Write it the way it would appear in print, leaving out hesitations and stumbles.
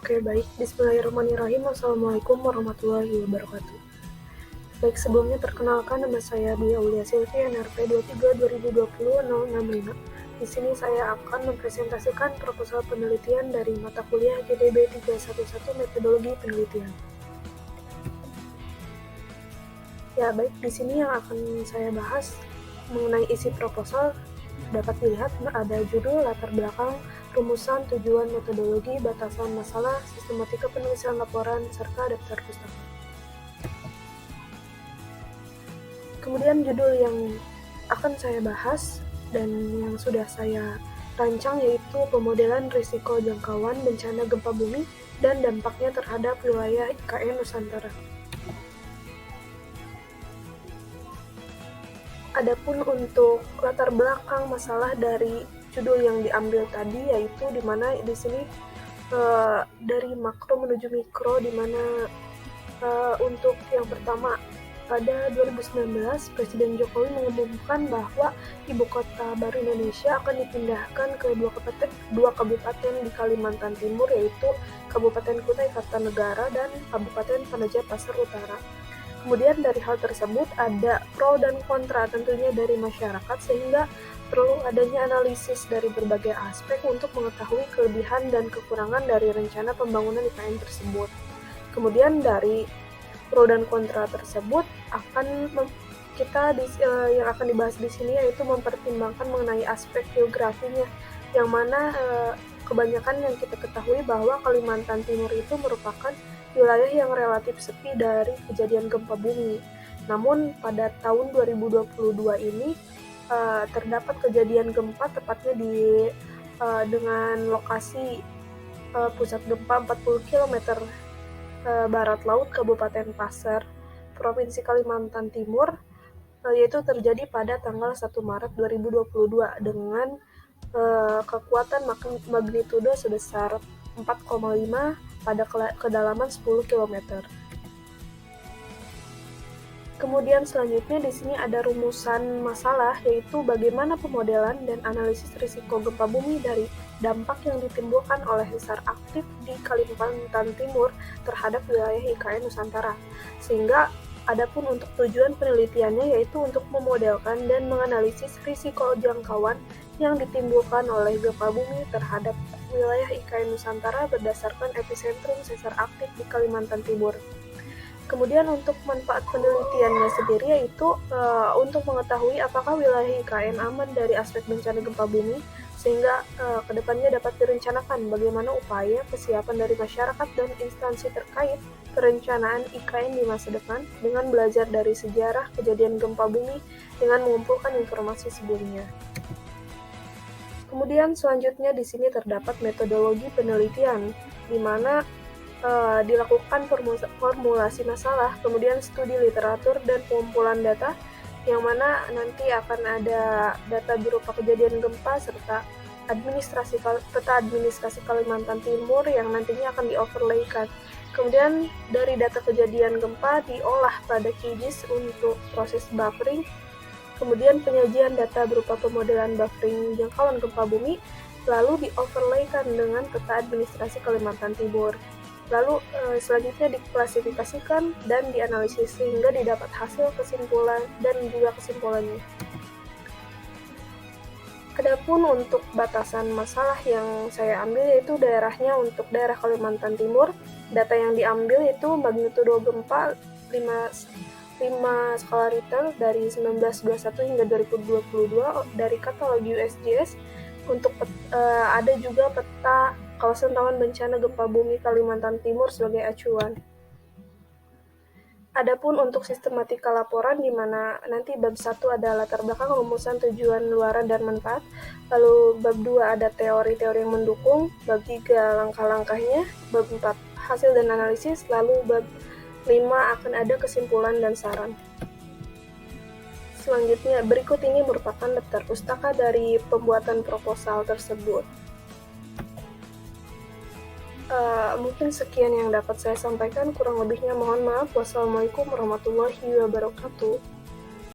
Oke, baik. Bismillahirrahmanirrahim. Assalamualaikum warahmatullahi wabarakatuh. Baik, sebelumnya perkenalkan nama saya Dwi Aulia Silvi, NRP 23/2020-065. Di sini saya akan mempresentasikan proposal penelitian dari mata kuliah GDB 311 Metodologi Penelitian. Ya, baik. Di sini yang akan saya bahas mengenai isi proposal dapat dilihat ada judul, latar belakang, rumusan, tujuan, metodologi, batasan masalah, sistematika penulisan laporan, serta daftar pustaka. Kemudian judul yang akan saya bahas dan yang sudah saya rancang yaitu pemodelan risiko jangkauan bencana gempa bumi dan dampaknya terhadap wilayah IKN Nusantara. Adapun untuk latar belakang masalah dari judul yang diambil tadi yaitu di mana di sini dari makro menuju mikro, di mana untuk yang pertama pada 2019 Presiden Jokowi mengumumkan bahwa ibu kota baru Indonesia akan dipindahkan ke dua kabupaten di Kalimantan Timur, yaitu Kabupaten Kutai Kartanegara dan Kabupaten Penajam Pasar Utara. Kemudian dari hal tersebut ada pro dan kontra tentunya dari masyarakat, sehingga perlu adanya analisis dari berbagai aspek untuk mengetahui kelebihan dan kekurangan dari rencana pembangunan IKN tersebut. Kemudian dari pro dan kontra tersebut yang akan dibahas di sini yaitu mempertimbangkan mengenai aspek geografinya, yang mana kebanyakan yang kita ketahui bahwa Kalimantan Timur itu merupakan wilayah yang relatif sepi dari kejadian gempa bumi. Namun pada tahun 2022 ini terdapat kejadian gempa tepatnya dengan lokasi pusat gempa 40 km barat laut Kabupaten Pasar, Provinsi Kalimantan Timur, yaitu terjadi pada tanggal 1 Maret 2022 dengan kekuatan magnitudo sebesar 4,5 pada kedalaman 10 km. Kemudian selanjutnya di sini ada rumusan masalah, yaitu bagaimana pemodelan dan analisis risiko gempa bumi dari dampak yang ditimbulkan oleh sesar aktif di Kalimantan Timur terhadap wilayah IKN Nusantara. Sehingga adapun untuk tujuan penelitiannya yaitu untuk memodelkan dan menganalisis risiko jangkauan yang ditimbulkan oleh gempa bumi terhadap wilayah IKN Nusantara berdasarkan epicentrum sesar aktif di Kalimantan Timur. Kemudian untuk manfaat penelitiannya sendiri yaitu untuk mengetahui apakah wilayah IKN aman dari aspek bencana gempa bumi, sehingga kedepannya dapat direncanakan bagaimana upaya kesiapan dari masyarakat dan instansi terkait perencanaan IKN di masa depan dengan belajar dari sejarah kejadian gempa bumi dengan mengumpulkan informasi sebelumnya. Kemudian selanjutnya di sini terdapat metodologi penelitian, di mana dilakukan formulasi masalah, kemudian studi literatur dan pengumpulan data, yang mana nanti akan ada data berupa kejadian gempa serta peta administrasi Kalimantan Timur yang nantinya akan di-overlaykan. Kemudian dari data kejadian gempa diolah pada QGIS untuk proses buffering, kemudian penyajian data berupa pemodelan buffering jangkauan gempa bumi, lalu di-overlaykan dengan peta administrasi Kalimantan Timur. Lalu selanjutnya diklasifikasikan dan dianalisis sehingga didapat hasil kesimpulan dan juga kesimpulannya. Adapun untuk batasan masalah yang saya ambil yaitu daerahnya untuk daerah Kalimantan Timur. Data yang diambil yaitu magnitudo gempa 5 skala Richter dari 1921 hingga 2022 dari katalog USGS. Untuk ada juga peta kawasan rawan bencana gempa bumi Kalimantan Timur sebagai acuan. Adapun untuk sistematika laporan, di mana nanti bab 1 ada latar belakang, rumusan, tujuan, luaran, dan manfaat. Lalu bab 2 ada teori-teori yang mendukung, bab 3 langkah-langkahnya, bab 4 hasil dan analisis, lalu bab 5 akan ada kesimpulan dan saran. Selanjutnya, berikut ini merupakan daftar pustaka dari pembuatan proposal tersebut. Mungkin sekian yang dapat saya sampaikan, kurang lebihnya mohon maaf. Wassalamualaikum warahmatullahi wabarakatuh.